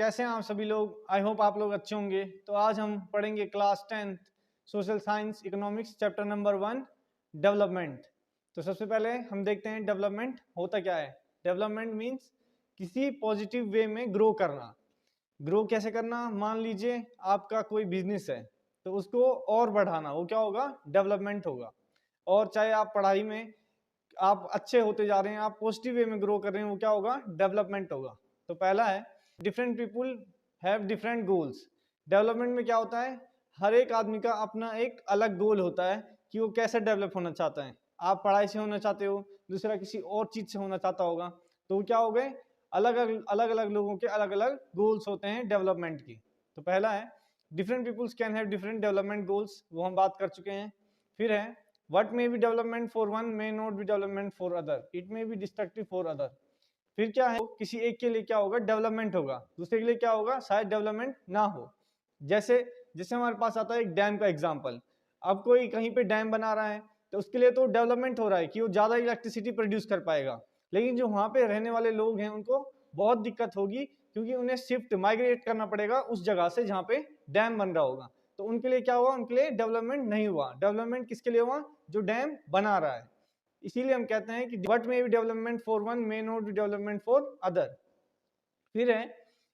कैसे हैं आप सभी लोग? आई होप आप लोग अच्छे होंगे। तो आज हम पढ़ेंगे class 10th social science economics chapter number 1 development. तो सबसे पहले हम देखते हैं डेवलपमेंट होता क्या है। डेवलपमेंट मीन्स किसी पॉजिटिव वे में ग्रो करना। ग्रो कैसे करना? मान लीजिए आपका कोई बिजनेस है तो उसको और बढ़ाना, वो क्या होगा? डेवलपमेंट होगा। और चाहे आप पढ़ाई में आप अच्छे होते जा रहे हैं, आप पॉजिटिव वे में ग्रो कर रहे हैं, वो क्या होगा? डेवलपमेंट होगा। तो पहला है different people have different goals. Development में क्या होता है? हर एक आदमी का अपना एक अलग गोल होता है कि वो कैसे डेवलप होना चाहता है। आप पढ़ाई से होना चाहते हो, दूसरा किसी और चीज से होना चाहता होगा, तो वो क्या हो गए? अलग अलग लोगों के अलग अलग गोल्स होते हैं डेवलपमेंट की। तो पहला है different peoples can have different development goals, वो हम बात कर चुके हैं। फिर है what may be development for one may not be development for other, it may be destructive for other। फिर क्या है? किसी एक के लिए क्या होगा? डेवलपमेंट होगा, दूसरे के लिए क्या होगा? शायद डेवलपमेंट ना हो। जैसे जैसे हमारे पास आता है एक डैम का एग्जांपल। अब कोई कहीं पे डैम बना रहा है तो उसके लिए तो डेवलपमेंट हो रहा है कि वो ज्यादा इलेक्ट्रिसिटी प्रोड्यूस कर पाएगा, लेकिन जो वहां पे रहने वाले लोग हैं उनको बहुत दिक्कत होगी, क्योंकि उन्हें शिफ्ट माइग्रेट करना पड़ेगा उस जगह से जहाँ पे डैम बन रहा होगा। तो उनके लिए क्या हुआ? उनके लिए डेवलपमेंट नहीं हुआ। डेवलपमेंट किसके लिए हुआ? जो डैम बना रहा है। इसीलिए हम कहते हैं कि what may be development for one may not be development for other. फिर है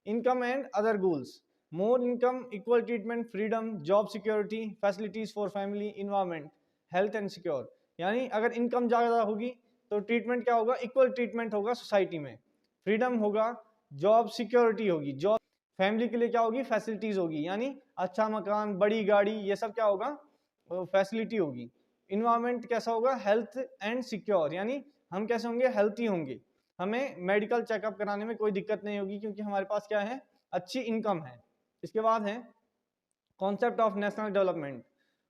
income and other goals. More income, equal treatment, freedom, job security, facilities for family, environment, health and secure. यानी अगर इनकम ज्यादा होगी तो treatment क्या होगा? Equal treatment होगा सोसाइटी में, फ्रीडम होगा, जॉब सिक्योरिटी होगी, जॉब फैमिली के लिए क्या होगी? फैसिलिटीज होगी, यानी अच्छा मकान, बड़ी गाड़ी, ये सब क्या होगा? फैसिलिटी होगी। इन्वायरमेंट कैसा होगा? हेल्थ एंड सिक्योर, यानी हम कैसे होंगे? हेल्थी होंगे, हमें मेडिकल चेकअप कराने में कोई दिक्कत नहीं होगी क्योंकि हमारे पास क्या है? अच्छी इनकम है। इसके बाद है concept of national development.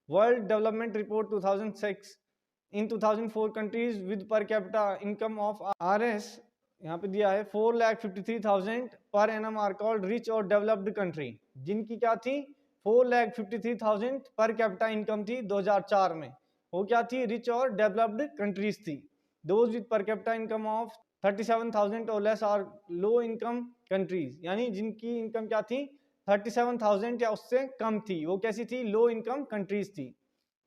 World development report 2006, in 2004 countries with per capita income of RS, यहाँ पे दिया है 4,53,000 per annum are called rich और डेवलप्ड कंट्री। जिनकी क्या थी? 4,53,000 पर कैपिटा इनकम थी 2004 में, वो क्या थी? रिच और डेवलप्ड कंट्रीज थी। Those with per capita income of 37,000 और less are low income countries, यानी जिनकी इनकम क्या थी? 37,000 या उससे कम थी, वो कैसी थी? लो इनकम कंट्रीज थी।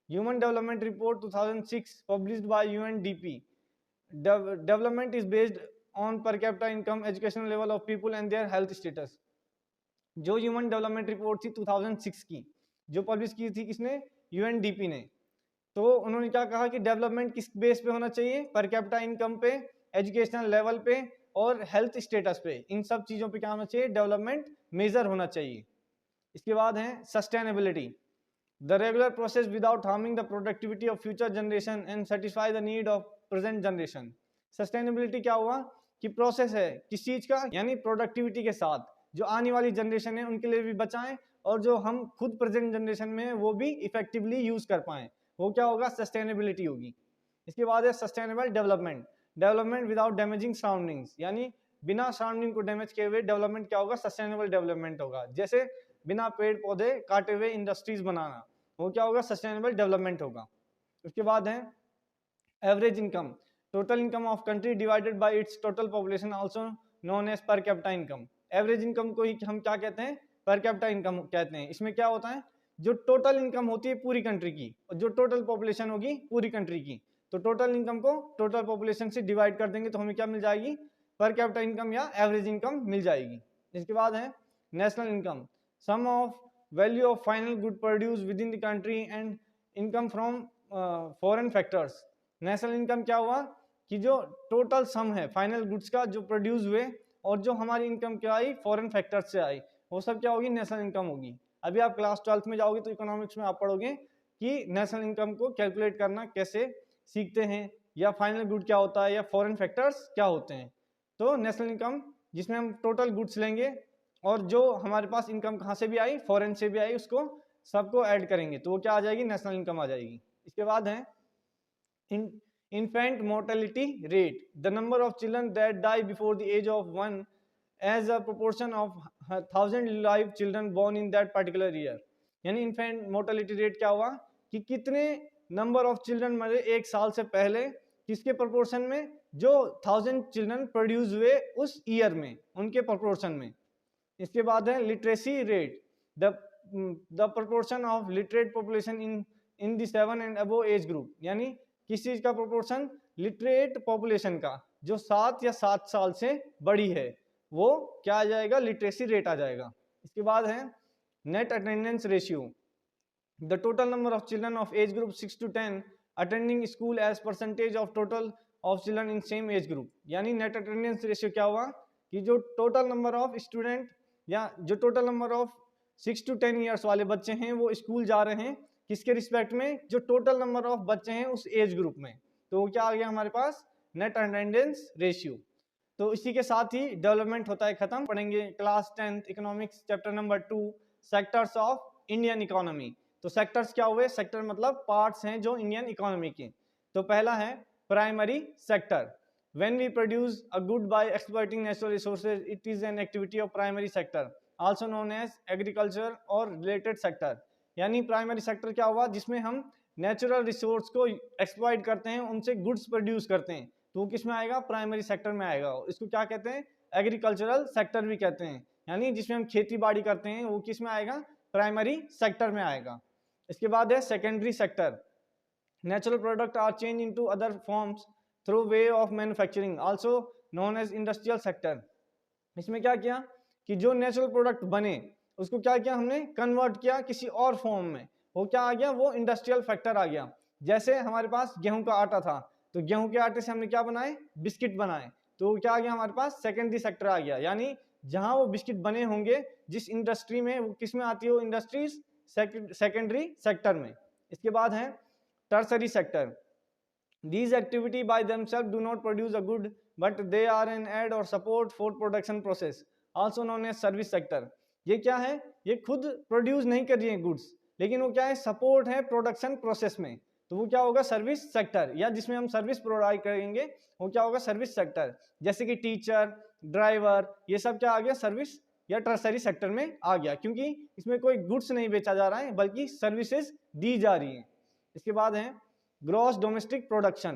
Human development report 2006 published by UNDP। Development is based on पर capita income, education level of people and their health status. जो ह्यूमन डेवलपमेंट रिपोर्ट थी 2006 की, जो पब्लिश की थी किसने? UNDP ने। तो उन्होंने क्या कहा कि डेवलपमेंट किस बेस पे होना चाहिए? पर कैपिटा इनकम पे, एजुकेशनल लेवल पे और हेल्थ स्टेटस पे। इन सब चीजों पे क्या होना चाहिए? डेवलपमेंट मेजर होना चाहिए। इसके बाद है sustainability. The regular process without harming the productivity of future generation and satisfy the need of present generation. Sustainability क्या हुआ? कि प्रोसेस है किस चीज का? यानी प्रोडक्टिविटी के साथ जो आने वाली जनरेशन है उनके लिए भी बचाएं, और जो हम खुद प्रेजेंट जनरेशन में है वो भी इफेक्टिवली यूज कर पाएं, वो क्या होगा? सस्टेनेबिलिटी होगी। इसके बाद है sustainable development. Development without damaging surroundings, यानी बिना सराउंडिंग को डैमेज किए हुए डेवलपमेंट क्या होगा? सस्टेनेबल डेवलपमेंट होगा। जैसे बिना पेड़ पौधे काटे हुए इंडस्ट्रीज बनाना, वो क्या होगा? सस्टेनेबल डेवलपमेंट होगा। उसके बाद है average income, total income of country divided by its total population, also known as per capita income. Average income को ही हम क्या कहते हैं? पर कैपिटा इनकम कहते हैं। इसमें क्या होता है? जो टोटल इनकम होती है पूरी कंट्री की, और जो टोटल पॉपुलेशन होगी पूरी कंट्री की, तो टोटल इनकम को टोटल पॉपुलेशन से डिवाइड कर देंगे तो हमें क्या मिल जाएगी? पर कैपिटा इनकम या एवरेज इनकम मिल जाएगी। इसके बाद है national income, sum of value of final good produce within the country and income from foreign factors. National income क्या हुआ? कि जो टोटल सम है फाइनल गुड्स का जो प्रोड्यूस हुए, और जो हमारी इनकम क्या आई? फॉरेन फैक्टर्स से आई, वो सब क्या होगी? नेशनल इनकम होगी। अभी आप क्लास 12th में जाओगे तो इकोनॉमिक्स में आप पढ़ोगे कि नेशनल इनकम को कैलकुलेट करना कैसे सीखते हैं, या फाइनल गुड क्या होता है, या फॉरेन फैक्टर्स क्या होते हैं। तो नेशनल इनकम जिसमें हम टोटल गुड्स लेंगे और जो हमारे पास इनकम कहाँ से भी आई? फॉरेन से भी आई, उसको सबको ऐड करेंगे तो वो क्या आ जाएगी? नेशनल इनकम आ जाएगी। इसके बाद है infant mortality rate, the number of children that die before the age of 1 as a proportion of 1000 live children born in that particular year। यानी infant mortality rate क्या हुआ? कि कितने नंबर ऑफ चिल्ड्रन मरे एक साल से पहले, किसके प्रोपोर्शन में? जो 1000 चिल्ड्रन प्रोड्यूस हुए उस ईयर में, उनके प्रोपोर्शन में। इसके बाद है literacy rate, the proportion of literate population in the 7 and above as group, यानी किस चीज का प्रोपोर्शन, लिटरेट पॉपुलेशन का जो 7 या 7 साल से बड़ी है, वो क्या आ जाएगा, लिटरेसी रेट आ जाएगा। इसके बाद है net attendance ratio, the total number of children of age group 6 to 10 attending school as percentage of total of children in same age group, यानी नेट अटेंडेंस रेशियो क्या हुआ कि जो टोटल नंबर ऑफ स्टूडेंट या जो total number of 6 to 10 years वाले बच्चे हैं वो स्कूल जा रहे हैं, किसके रिस्पेक्ट में, जो टोटल नंबर ऑफ बच्चे हैं उस एज ग्रुप में, तो वो क्या आ गया हमारे पास, नेट अटेंडेंस रेशियो। तो इसी के साथ ही डेवलपमेंट होता है खत्म। पढ़ेंगे class 10th economics chapter number 2 sectors of Indian economy. तो सेक्टर्स क्या हुए, सेक्टर मतलब पार्ट्स हैं जो इंडियन इकोनॉमी के। तो पहला है primary sector, when we produce a good by exploiting natural resources it is an activity of primary sector also known as agriculture और रिलेटेड सेक्टर। यानी प्राइमरी सेक्टर क्या हुआ, जिसमें हम नेचुरल रिसोर्स को एक्सप्लॉइट करते हैं, उनसे गुड्स प्रोड्यूस करते हैं, तो वो किस में आएगा, प्राइमरी सेक्टर में आएगा। इसको क्या कहते हैं, एग्रीकल्चरल सेक्टर भी कहते हैं, यानी जिसमें हम खेती बाड़ी करते हैं वो किस में आएगा, प्राइमरी सेक्टर में आएगा। इसके बाद है secondary sector, natural product are change into other forms through way of manufacturing also known as industrial sector. इसमें क्या किया कि जो नेचुरल प्रोडक्ट बने उसको क्या किया, हमने कन्वर्ट किया किसी और फॉर्म में, वो क्या आ गया, वो इंडस्ट्रियल फैक्टर आ गया। जैसे हमारे पास गेहूं का आटा था, तो गेहूं के आटे से हमने क्या बनाए, बिस्किट बनाए, तो क्या आ गया हमारे पास, सेकेंडरी सेक्टर आ गया। यानी जहां वो बिस्किट बने होंगे जिस इंडस्ट्री में, वो किस में आती है, वो इंडस्ट्रीज सेकेंडरी सेक्टर में। इसके बाद है tertiary sector, these activity by themselves do not produce a good but they are an aid or support for production process also known as service sector। ये क्या है, ये खुद प्रोड्यूस नहीं कर रही है गुड्स, लेकिन वो क्या है, सपोर्ट है प्रोडक्शन प्रोसेस में, तो वो क्या होगा, सर्विस सेक्टर, या जिसमें हम सर्विस प्रोवाइड करेंगे वो क्या होगा, सर्विस सेक्टर। जैसे कि टीचर, ड्राइवर, ये सब क्या आ गया, सर्विस या टर्सरी सेक्टर में आ गया, क्योंकि इसमें कोई गुड्स नहीं बेचा जा रहा है बल्कि सर्विसेज दी जा रही है। इसके बाद है gross domestic production,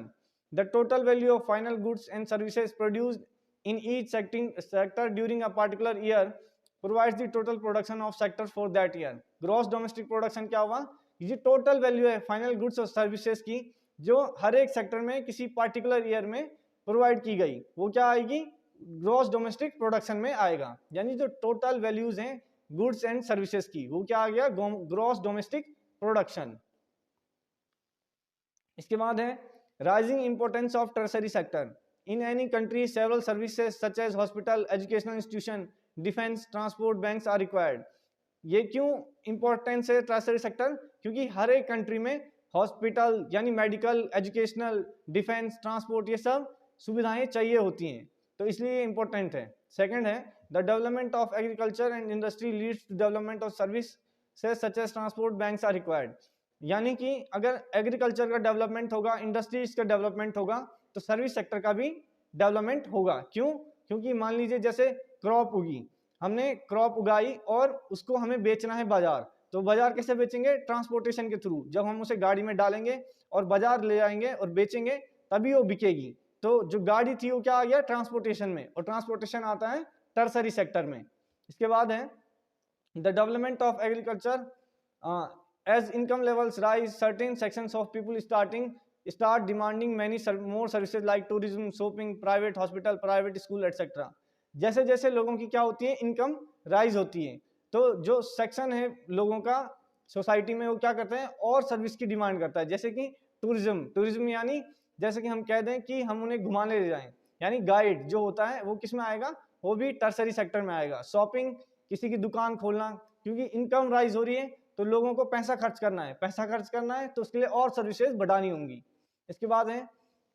the total value of final goods and services produced in each sector during a particular year provides the total production of sector for that year। gross domestic production क्या हुआ, ये total value है final goods और services की जो हर एक sector में किसी पार्टिकुलर ईयर में प्रोवाइड की गई, वो क्या आएगी, ग्रॉस डोमेस्टिक प्रोडक्शन में आएगा। यानी जो टोटल वैल्यूज हैं गुड्स एंड सर्विसेज की, वो क्या आ गया, ग्रॉस डोमेस्टिक प्रोडक्शन। इसके बाद है rising importance of tertiary sector, in any country several services such as hospital, educational institution, defence, transport, banks are required. ये क्यों इंपॉर्टेंस है टर्सरी सेक्टर, क्योंकि हर एक कंट्री में हॉस्पिटल यानी मेडिकल, एजुकेशनल, डिफेंस, ट्रांसपोर्ट, ये सब सुविधाएं चाहिए होती हैं, तो इसलिए इंपॉर्टेंट है। सेकंड है the development of agriculture and industry leads to development of service such as transport, banks are required. यानी कि अगर एग्रीकल्चर का डेवलपमेंट होगा, इंडस्ट्रीज का डेवलपमेंट होगा, तो सर्विस सेक्टर का भी डेवलपमेंट होगा। क्यों, क्योंकि मान लीजिए जैसे क्रॉप उगी, हमने क्रॉप उगाई और उसको हमें बेचना है बाजार, तो बाजार कैसे बेचेंगे, ट्रांसपोर्टेशन के थ्रू। जब हम उसे गाड़ी में डालेंगे और बाजार ले जाएंगे और बेचेंगे तभी वो बिकेगी। तो जो गाड़ी थी वो क्या आ गया, ट्रांसपोर्टेशन में, और ट्रांसपोर्टेशन आता है टर्सरी सेक्टर में। इसके बाद है the development of agriculture as income levels rise, certain sections of people start demanding many more services like tourism, shopping, private hospital, private school, etc। जैसे जैसे लोगों की क्या होती है, इनकम राइज होती है, तो जो सेक्शन है लोगों का सोसाइटी में वो क्या करते हैं, और सर्विस की डिमांड करता है। जैसे कि टूरिज्म यानी जैसे कि हम कह दें कि हम उन्हें घुमाने ले जाएं, यानी गाइड जो होता है वो किस में आएगा, वो भी टर्सरी सेक्टर में आएगा। शॉपिंग, किसी की दुकान खोलना, क्योंकि इनकम राइज हो रही है तो लोगों को पैसा खर्च करना है तो उसके लिए और सर्विसेज बढ़ानी होंगी। इसके बाद है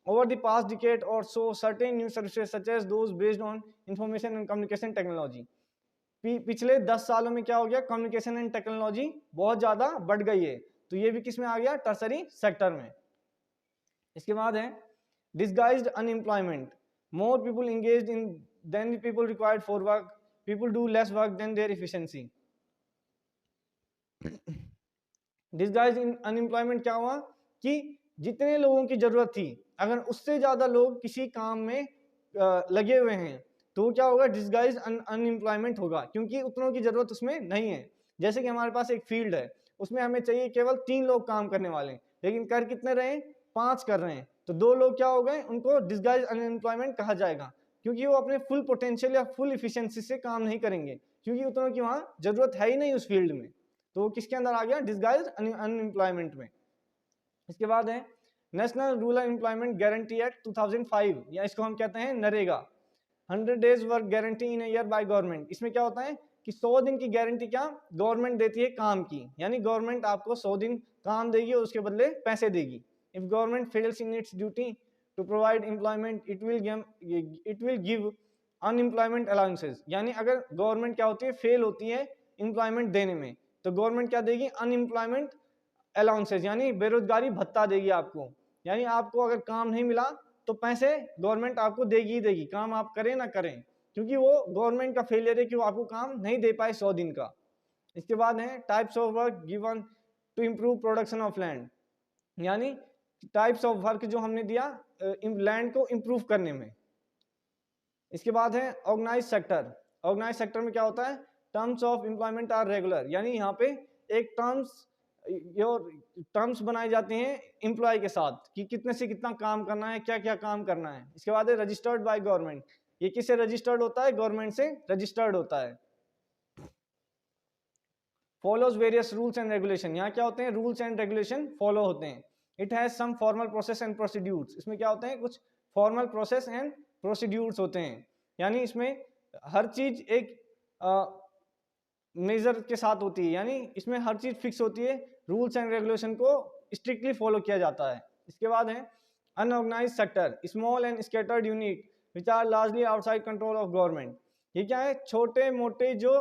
over the past decade or so certain new services such as those based on information and communication technology. पिछले 10 सालों में क्या हो गया, कम्युनिकेशन एंड टेक्नोलॉजी बहुत ज्यादा बढ़ गई है, तो ये भी किस में आ गया, टर्सरी सेक्टर में। इसके बाद है disguised unemployment, more people engaged in than the people required for work, people do less work than their efficiency. Disguise unemployment क्या हुआ कि जितने लोगों की जरूरत थी अगर उससे ज्यादा लोग किसी काम में लगे हुए हैं, तो वो क्या होगा, डिस्गाइज अनएम्प्लॉयमेंट होगा, क्योंकि उतनों की जरूरत उसमें नहीं है। जैसे कि हमारे पास एक फील्ड है, उसमें हमें चाहिए केवल 3 लोग काम करने वाले, लेकिन कर कितने रहे हैं, 5 कर रहे हैं, तो 2 लोग क्या हो गए, उनको डिस्गाइज अनएम्प्लॉयमेंट कहा जाएगा, क्योंकि वो अपने फुल पोटेंशियल या फुल इफिशियंसी से काम नहीं करेंगे, क्योंकि उतनों की वहां जरूरत है ही नहीं उस फील्ड में। तो वो किसके अंदर आ गया, डिस्गाइज अनएम्प्लॉयमेंट में। इसके बाद है national rural employment guarantee act 2005, या इसको हम कहते हैं NREGA, 100 days work guarantee in year by government. इसमें क्या होता है कि 100 दिन की गारंटी क्या गवर्नमेंट देती है काम की, यानी गवर्नमेंट आपको 100 दिन काम देगी और उसके बदले पैसे देगी। If government fails in its duty to provide employment it will give unemployment allowances, यानी अगर गवर्नमेंट क्या होती है, फेल होती है एम्प्लॉयमेंट देने में, तो गवर्नमेंट क्या देगी, अनएम्प्लॉयमेंट अलाउंसेस, यानी बेरोजगारी भत्ता देगी आपको। यानी आपको अगर काम नहीं मिला तो पैसे गवर्नमेंट आपको देगी ही देगी, काम आप करें ना करें, क्योंकि वो गवर्नमेंट का फेलियर है कि वो आपको काम नहीं दे पाए 100 दिन का। इसके बाद है types of work given to improve production of land, यानी टाइप्स ऑफ वर्क जो हमने दिया लैंड को इम्प्रूव करने में। इसके बाद है ऑर्गेनाइज सेक्टर। ऑर्गेनाइज सेक्टर में क्या होता है, terms of employment are regular, यानी यहाँ पे एक टर्म्स बनाए जाते हैं एम्प्लॉय के साथ कि कितने से कितना काम करना है, क्या क्या काम करना है। इसके बाद है रजिस्टर्ड बाय गवर्नमेंट, ये किससे रजिस्टर्ड होता है, गवर्नमेंट से रजिस्टर्ड होता है। Follows various rules and regulation, यहाँ क्या होते हैं, रूल्स एंड रेगुलेशन फॉलो होते हैं। It has some formal process and procedures, इसमें क्या होते हैं, कुछ फॉर्मल प्रोसेस एंड प्रोसीड्यूर्स होते हैं, यानी इसमें हर चीज एक मेजर के साथ होती है, यानी इसमें हर चीज फिक्स होती है, रूल्स एंड रेगुलेशन को स्ट्रिक्टली फॉलो किया जाता है। इसके बाद है unorganised sector, small and scattered unit which are largely outside control of government. ये क्या है, छोटे मोटे जो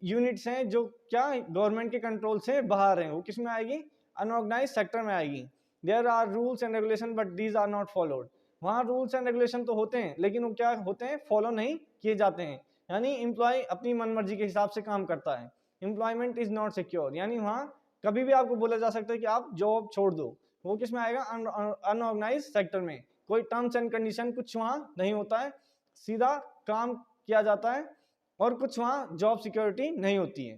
यूनिट्स हैं जो क्या गवर्नमेंट के कंट्रोल से बाहर हैं, वो किस में आएगी, अनऑर्गेनाइज्ड सेक्टर में आएगी। There are rules and regulation but these are not followed, वहाँ रूल्स एंड रेगुलेशन तो होते हैं लेकिन वो क्या होते हैं, फॉलो नहीं किए जाते हैं, यानी एम्प्लॉय अपनी मनमर्जी के हिसाब से काम करता है। एम्प्लॉयमेंट इज नॉट सिक्योर, यानी वहाँ कभी भी आपको बोला जा सकता है कि आप जॉब छोड़ दो, वो किस में आएगा, अनऑर्गेनाइज्ड सेक्टर में। कोई टर्म्स एंड कंडीशन कुछ वहाँ नहीं होता है, सीधा काम किया जाता है, और कुछ वहाँ जॉब सिक्योरिटी नहीं होती है।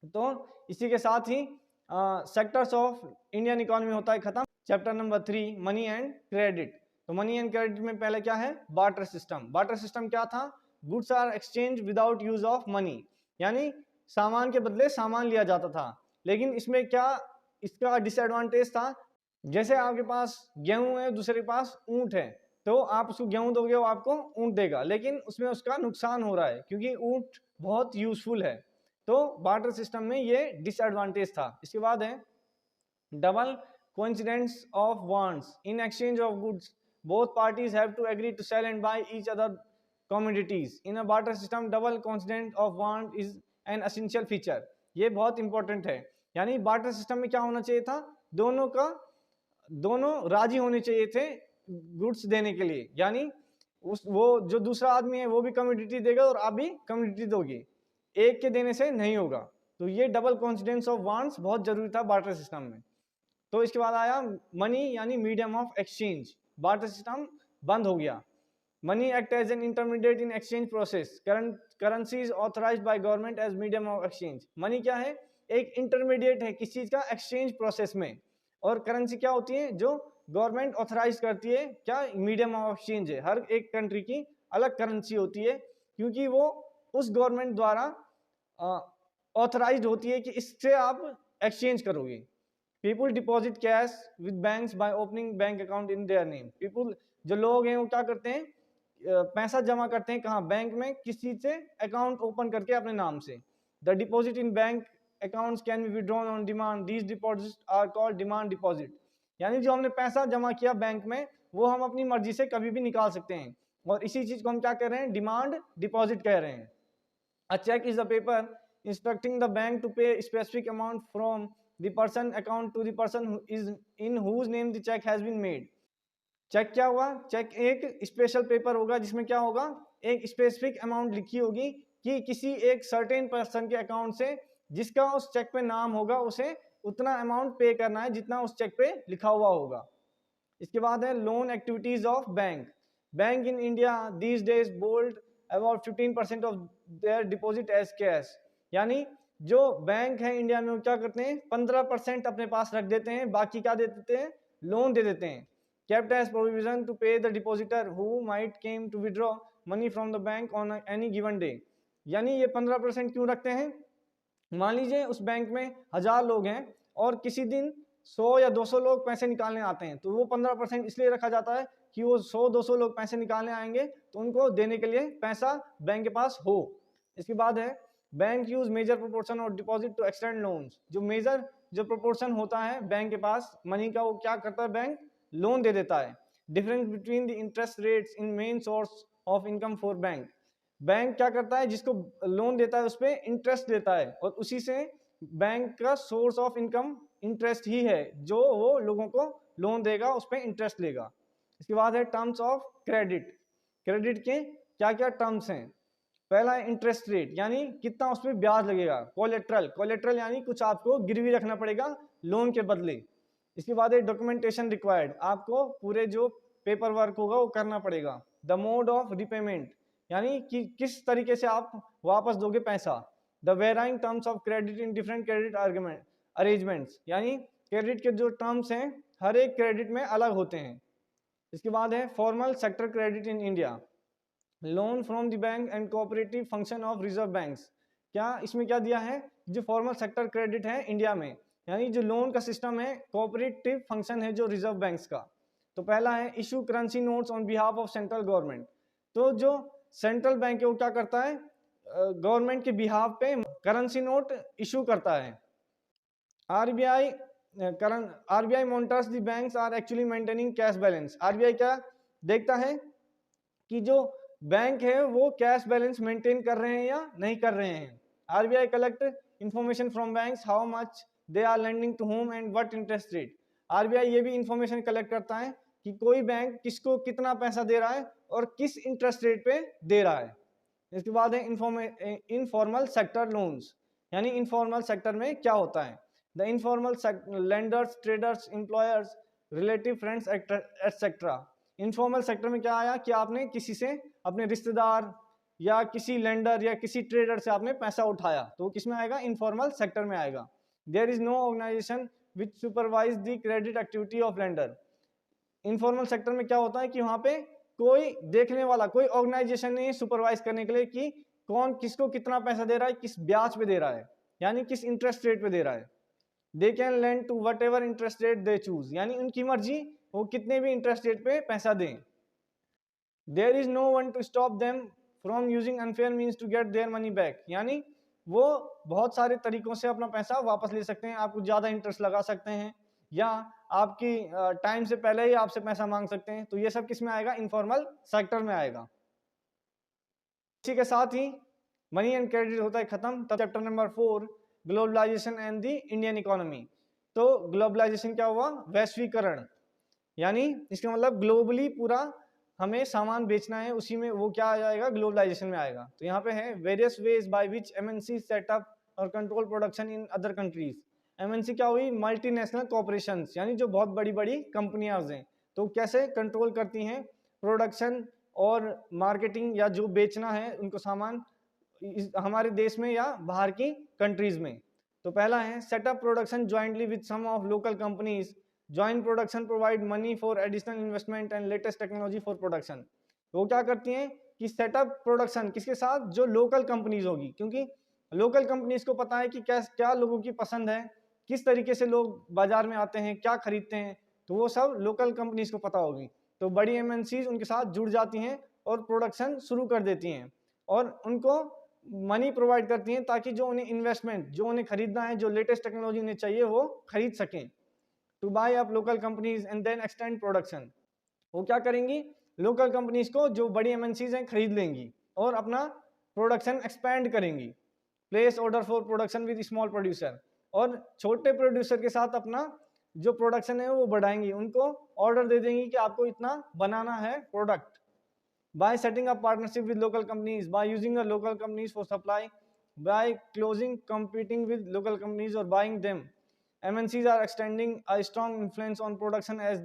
तो इसी के साथ ही सेक्टर्स ऑफ इंडियन इकोनॉमी होता है खत्म। Chapter number 3 money and credit. तो मनी एंड क्रेडिट में पहले क्या है, बार्टर सिस्टम। बार्टर सिस्टम क्या था, goods are exchange without use of money, यानी सामान के बदले सामान लिया जाता था। लेकिन इसमें क्या इसका डिसएडवांटेज था, जैसे आपके पास गेहूं है, दूसरे के पास ऊंट है, तो आप उसको गेहूं दोगे वो आपको ऊंट देगा, लेकिन उसमें उसका नुकसान हो रहा है क्योंकि ऊंट बहुत यूजफुल है। तो बार्टर सिस्टम में ये डिसएडवांटेज था। इसके बाद है double coincidence of wants in exchange of goods, both parties have to agree to sell and buy each other commodities in a barter system. Double coincidence of want is an essential feature, ये बहुत important है। यानी barter system में क्या होना चाहिए था, दोनों राजी होने चाहिए थे गुड्स देने के लिए, यानी वो जो दूसरा आदमी है वो भी कमोडिटी देगा और आप भी कमोडिटी दोगे, एक के देने से नहीं होगा। तो ये डबल कॉन्सिडेंस ऑफ वांट्स बहुत जरूरी था बार्टर सिस्टम में। तो इसके बाद आया मनी यानी medium of exchange, barter system बंद हो गया। Money act as an intermediate in exchange process, currency is authorised by government as medium of exchange. Money क्या है, एक इंटरमीडिएट है किस चीज का, एक्सचेंज प्रोसेस में, और करेंसी क्या होती है जो गवर्नमेंट ऑथराइज करती है, क्या मीडियम ऑफ एक्सचेंज है। हर एक कंट्री की अलग करेंसी होती है क्योंकि वो उस गवर्नमेंट द्वारा ऑथराइज्ड होती है कि इससे आप एक्सचेंज करोगे। People deposit cash with banks by opening bank account in their name. People जो लोग हैं वो क्या करते हैं, पैसा जमा करते हैं कहाँ, बैंक में, किस चीज से, अकाउंट ओपन करके अपने नाम से। The deposit in bank accounts can be withdrawn on demand, these deposits are called demand deposit. यानी जो हमने पैसा जमा किया बैंक में वो हम अपनी मर्जी से कभी भी निकाल सकते हैं, और इसी चीज को हम क्या कह रहे हैं, डिमांड डिपॉजिट कह रहे हैं। A cheque is the paper instructing the bank to pay specific amount from the person account to the person is in whose name the cheque has been made. Cheque क्या हुआ, check एक special paper होगा जिसमें क्या होगा, एक specific amount लिखी होगी कि किसी एक सर्टेन पर्सन के अकाउंट से जिसका उस चेक पे नाम होगा उसे उतना अमाउंट पे करना है जितना उस चेक पे लिखा हुआ होगा। इसके बाद है loan activities of bank. Bank in India these days hold about 15% of their deposit as cash। यानी जो बैंक है इंडिया में वो क्या करते हैं, 15% अपने पास रख देते हैं, बाकी क्या दे देते हैं, लोन दे देते हैं। kept as provision to pay the depositor who might came to withdraw money from the bank on any given day। यानी ये 15% क्यों रखते हैं, मान लीजिए उस बैंक में 1000 लोग हैं और किसी दिन 100 या 200 लोग पैसे निकालने आते हैं, तो वो 15% इसलिए रखा जाता है कि वो 100-200 लोग पैसे निकालने आएंगे तो उनको देने के लिए पैसा बैंक के पास हो। इसके बाद है बैंक यूज मेजर प्रोपोर्शन और डिपॉजिट टू एक्सटेंड लोन्स। जो मेजर जो प्रोपोर्शन होता है बैंक के पास मनी का, वो क्या करता है, बैंक लोन दे देता है। Difference between the interest rates in main source of income for bank. Bank क्या करता है, जिसको लोन देता है उस पर इंटरेस्ट देता है और उसी से बैंक का सोर्स ऑफ इनकम इंटरेस्ट ही है, जो वो लोगों को लोन देगा उस पर इंटरेस्ट लेगा। इसके बाद है टर्म्स ऑफ क्रेडिट। क्रेडिट के क्या क्या टर्म्स हैं, पहला है इंटरेस्ट रेट, यानी कितना उस पर ब्याज लगेगा। कोलेट्रल, कोलेट्रल यानी कुछ आपको गिरवी रखना पड़ेगा लोन के बदले। इसके बाद है डॉक्यूमेंटेशन रिक्वायर्ड, आपको पूरे जो पेपर वर्क होगा वो करना पड़ेगा। द मोड ऑफ रिपेमेंट, यानी कि किस तरीके से आप वापस दोगे पैसा। The varying terms of credit in different credit arrangements, यानी क्रेडिट के जो टर्म्स हैं हर एक क्रेडिट में अलग होते हैं। इसके बाद है formal sector credit in India, loan from the bank and cooperative function of reserve banks. क्या इसमें क्या दिया है, जो फॉर्मल सेक्टर क्रेडिट है इंडिया में, यानी जो लोन का सिस्टम है, कोऑपरेटिव फंक्शन है जो रिजर्व बैंक्स का। तो पहला है issue currency notes on behalf of central government. तो जो सेंट्रल बैंक है वो क्या करता है, गवर्नमेंट के बिहाफ पे करेंसी नोट इशू करता है। RBI RBI monitors the banks are actually maintaining cash balance. RBI क्या देखता है कि जो बैंक है वो कैश बैलेंस मेंटेन कर रहे हैं या नहीं कर रहे हैं। RBI collect information from banks, how much they are lending to whom and what interest rate. RBI ये भी इंफॉर्मेशन कलेक्ट करता है कि कोई बैंक किसको कितना पैसा दे रहा है और किस इंटरेस्ट रेट पे दे रहा है। इसके बाद है इनफॉर्मल सेक्टर लोन्स, यानी इनफॉर्मल सेक्टर में क्या होता है, the informal lenders, traders, employers, relative friends etcetera. Informal sector में क्या आया कि आपने किसी से, अपने रिश्तेदार या किसी लेंडर या किसी ट्रेडर से आपने पैसा उठाया, तो वो किस में आएगा, इनफॉर्मल सेक्टर में आएगा। There is no organisation which supervise the credit activity of lender. Informal sector में क्या होता है कि वहां पे कोई देखने वाला, कोई ऑर्गेनाइजेशन नहीं है सुपरवाइज करने के लिए कि कौन किसको कितना पैसा दे रहा है, किस ब्याज पे दे रहा है, यानी किस इंटरेस्ट रेट पे दे रहा है। They can lend to whatever interest rate they choose, यानी उनकी मर्जी, वो कितने भी इंटरेस्ट रेट पे पैसा दें। There is no one to stop them from using unfair means to get their money back, यानी वो बहुत सारे तरीकों से अपना पैसा वापस ले सकते हैं। आपको ज्यादा इंटरेस्ट लगा सकते हैं या आपकी टाइम से पहले ही आपसे पैसा मांग सकते हैं। तो ये सब किस में आएगा, इनफॉर्मल सेक्टर में आएगा। इसी के साथ ही मनी एंड क्रेडिट होता है खत्म। तब chapter number 4 globalisation and the Indian economy. तो ग्लोबलाइजेशन क्या हुआ, वैश्वीकरण, यानी इसका मतलब ग्लोबली पूरा हमें सामान बेचना है, उसी में वो क्या आ जाएगा, ग्लोबलाइजेशन में आएगा। तो यहाँ पे है various ways by which MNC set up और control production in other countries. MNC क्या हुई, मल्टीनेशनल कॉर्पोरेशंस, यानी जो बहुत बड़ी बड़ी कंपनियां हैं, तो कैसे कंट्रोल करती हैं प्रोडक्शन और मार्केटिंग, या जो बेचना है उनको सामान हमारे देश में या बाहर की कंट्रीज में। तो पहला है set up production jointly with some of local companies. Joint production provide money for additional investment and latest technology for production. वो क्या करती हैं कि सेटअप प्रोडक्शन किसके साथ, जो लोकल कंपनीज होगी, क्योंकि लोकल कंपनीज को पता है कि क्या क्या लोगों की पसंद है, किस तरीके से लोग बाजार में आते हैं, क्या खरीदते हैं, तो वो सब लोकल कंपनीज को पता होगी। तो बड़ी एमएनसीज उनके साथ जुड़ जाती हैं और प्रोडक्शन शुरू कर देती हैं और उनको मनी प्रोवाइड करती हैं ताकि जो उन्हें इन्वेस्टमेंट, जो उन्हें खरीदना है, जो लेटेस्ट टेक्नोलॉजी उन्हें चाहिए, वो खरीद सकें। To buy up local companies and then extend production. वो क्या करेंगी, लोकल कंपनीज को जो बड़ी एमएनसीज हैं खरीद लेंगी और अपना प्रोडक्शन एक्सपैंड करेंगी। Place order for production with small producer, और छोटे प्रोड्यूसर के साथ अपना जो प्रोडक्शन है वो बढ़ाएंगी, उनको ऑर्डर दे देंगी कि आपको इतना बनाना है product. by setting up partnership with local companies, by using the local companies for supply, by closing competing with local companies or buying them, MNCs are extending a strong influence on production as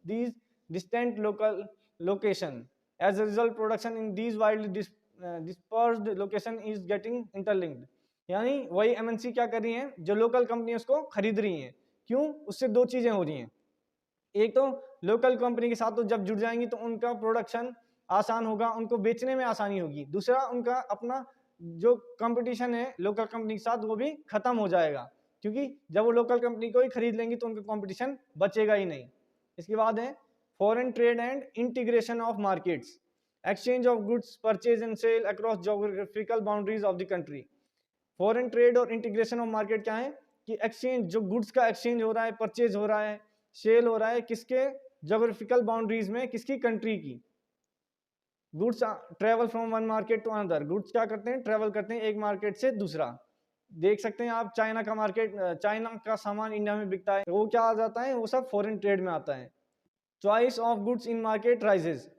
these distant local location. As a result, production in these widely dispersed location is getting interlinked, यानी वही MNC क्या कर रही है, जो local company उसको खरीद रही है। क्यों? उससे दो चीजें हो रही हैं, एक तो लोकल कंपनी के साथ तो जब जुड़ जाएंगी तो उनका प्रोडक्शन आसान होगा, उनको बेचने में आसानी होगी। दूसरा, उनका अपना जो कंपटीशन है लोकल कंपनी के साथ वो भी खत्म हो जाएगा, क्योंकि जब वो लोकल कंपनी को ही खरीद लेंगी तो उनका कंपटीशन बचेगा ही नहीं। इसके बाद है foreign trade and integration of markets, exchange of goods purchase and sale across geographical boundaries of the country. Foreign trade और इंटीग्रेशन ऑफ मार्केट क्या है कि एक्सचेंज, जो गुड्स का एक्सचेंज हो रहा है, परचेज हो रहा है, सेल हो रहा है, किसके ज्योग्राफिकल बाउंड्रीज में, किसकी कंट्री की। Goods travel from one market to another, goods क्या करते हैं, ट्रेवल करते हैं एक मार्केट से दूसरा। देख सकते हैं आप चाइना का मार्केट, चाइना का सामान इंडिया में बिकता है, वो क्या आ जाता है, वो सब फॉरेन ट्रेड में आता है। Choice of goods in market rises,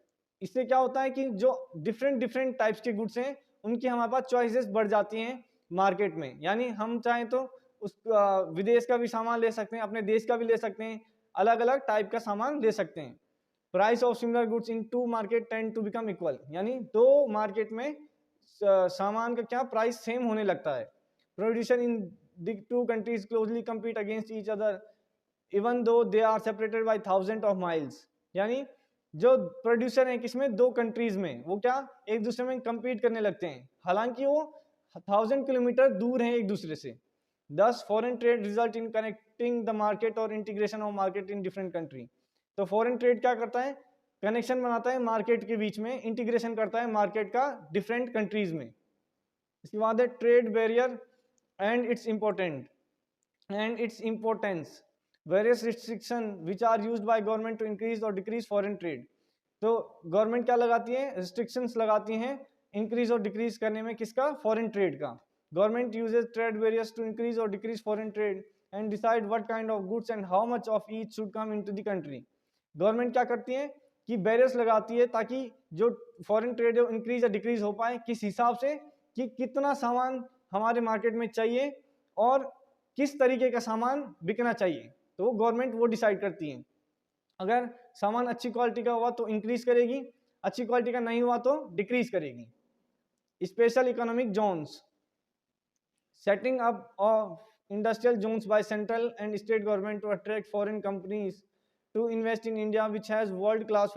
इससे क्या होता है कि जो डिफरेंट डिफरेंट टाइप्स के गुड्स हैं उनकी हमारे पास चॉइसेस बढ़ जाती हैं मार्केट में, यानी हम चाहें तो उस विदेश का भी सामान ले सकते हैं, अपने देश का भी ले सकते हैं, अलग अलग टाइप का सामान ले सकते हैं। Price of similar goods in two market tend to become equal, यानी दो मार्केट में सामान का क्या प्राइस सेम होने लगता है। Producer in the two countries closely compete against each other even though they are separated by thousands of miles, यानी जो प्रोड्यूसर है किसमें, दो कंट्रीज में, वो क्या एक दूसरे में compete करने लगते हैं, हालांकि वो 1000 किलोमीटर दूर हैं एक दूसरे से। Thus foreign trade result in connecting the market or integration of market in different country। तो फॉरेन ट्रेड क्या करता है, कनेक्शन बनाता है मार्केट के बीच में, इंटीग्रेशन करता है मार्केट का डिफरेंट कंट्रीज में। इसके बाद है trade barrier and its important and its importance, various restriction which are used by government to increase और डिक्रीज फॉरेन ट्रेड। तो गवर्नमेंट क्या लगाती है, रिस्ट्रिक्शंस लगाती हैं इंक्रीज और डिक्रीज करने में, किसका, फॉरेन ट्रेड का। Government uses trade barriers to increase और decrease foreign trade and decide what kind of goods and how much of each should come into the country. Government क्या करती है कि बैरियर्स लगाती है ताकि जो फॉरेन ट्रेड है इंक्रीज या डिक्रीज हो पाए, किस हिसाब से कि कितना सामान हमारे मार्केट में चाहिए और किस तरीके का सामान बिकना चाहिए, तो वो गवर्नमेंट वो डिसाइड करती है। अगर सामान अच्छी क्वालिटी का हुआ तो इंक्रीज करेगी, अच्छी क्वालिटी का नहीं हुआ तो डिक्रीज करेगी। Special economic zones, setting up of industrial zones by central and state government to attract foreign companies to invest in India, which has world-class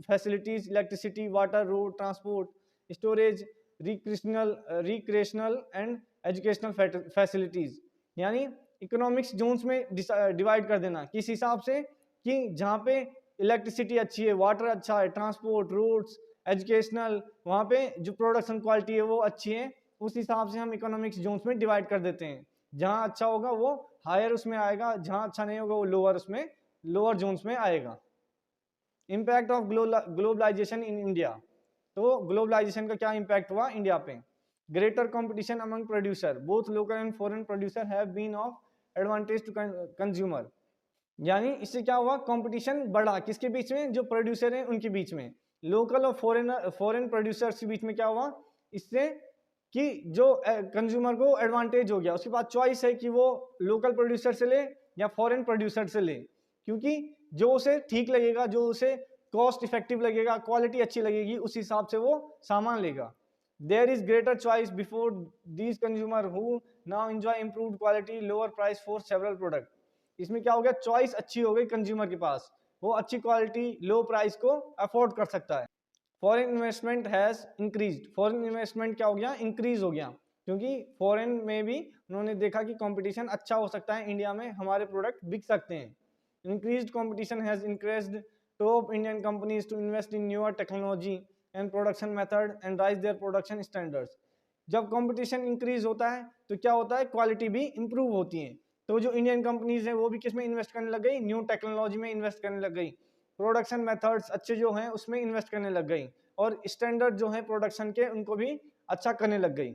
facilities, electricity, water, road transport, storage, recreational and educational facilities। यानी economics Jones में divide कर देना, किस हिसाब से कि जहाँ पे इलेक्ट्रिसिटी अच्छी है, वाटर अच्छा है, ट्रांसपोर्ट, रोड्स, एजुकेशनल, वहाँ पे जो प्रोडक्शन क्वालिटी है वो अच्छी है, उस हिसाब से हम इकोनॉमिक्स जोन्स में डिवाइड कर देते हैं। जहाँ अच्छा होगा वो हायर उसमें आएगा, जहाँ अच्छा नहीं होगा वो लोअर उसमें, लोअर जोन्स में आएगा। Impact of globalisation in India, तो ग्लोबलाइजेशन का क्या इम्पैक्ट हुआ इंडिया पे। Greater competition among producer, both local and foreign producer have been of advantage to consumer, यानी इससे क्या हुआ, कंपटीशन बढ़ा, किसके बीच में, जो प्रोड्यूसर हैं उनके बीच में, लोकल और फॉरेन प्रोड्यूसर्स के बीच में क्या हुआ, इससे कि जो कंज्यूमर को एडवांटेज हो गया, उसके बाद चॉइस है कि वो लोकल प्रोड्यूसर से ले या फॉरेन प्रोड्यूसर से ले, क्योंकि जो उसे ठीक लगेगा, जो उसे कॉस्ट इफेक्टिव लगेगा, क्वालिटी अच्छी लगेगी, उस हिसाब से वो सामान लेगा। There is greater choice before these consumer who now enjoy improved quality, lower price for several product. इसमें क्या हो गया, चॉइस अच्छी हो गई कंज्यूमर के पास, वो अच्छी क्वालिटी लो प्राइस को अफोर्ड कर सकता है। Foreign investment has increased, foreign investment क्या हो गया, इंक्रीज हो गया, क्योंकि फॉरेन में भी उन्होंने देखा कि कंपटीशन अच्छा हो सकता है, इंडिया में हमारे प्रोडक्ट बिक सकते हैं। Increased competition has encouraged top Indian companies to invest in newer technology and production method and rise their production standards। जब कंपटीशन इंक्रीज होता है तो क्या होता है, क्वालिटी भी इंप्रूव होती है, तो जो इंडियन कंपनीज हैं वो भी किस में इन्वेस्ट करने लग गई, न्यू टेक्नोलॉजी में इन्वेस्ट करने लग गई, प्रोडक्शन मेथड्स अच्छे जो हैं उसमें इन्वेस्ट करने लग गई, और स्टैंडर्ड जो है प्रोडक्शन के उनको भी अच्छा करने लग गई।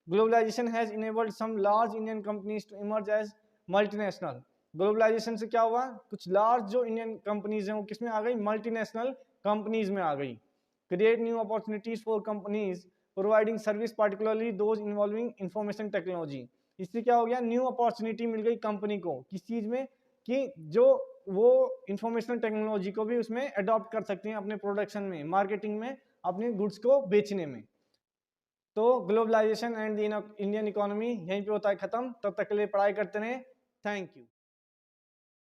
Globalisation has enabled some large Indian companies to emerge as multinational, globalisation से क्या हुआ, कुछ लार्ज जो इंडियन कंपनीज हैं वो किसमें आ गई, मल्टीनेशनल कंपनीज में आ गई। Create new opportunities for companies providing service, particularly those involving information technology. इससे क्या हो गया, न्यू अपॉर्चुनिटी मिल गई कंपनी को, किस चीज में, कि जो वो इंफॉर्मेशनल टेक्नोलॉजी को भी उसमें अडॉप्ट कर सकते हैं अपने प्रोडक्शन में, मार्केटिंग में, अपने गुड्स को बेचने में। तो globalisation and the Indian economy यहीं पे होता है खत्म। तब तक के लिए पढ़ाई करते रहें। Thank you.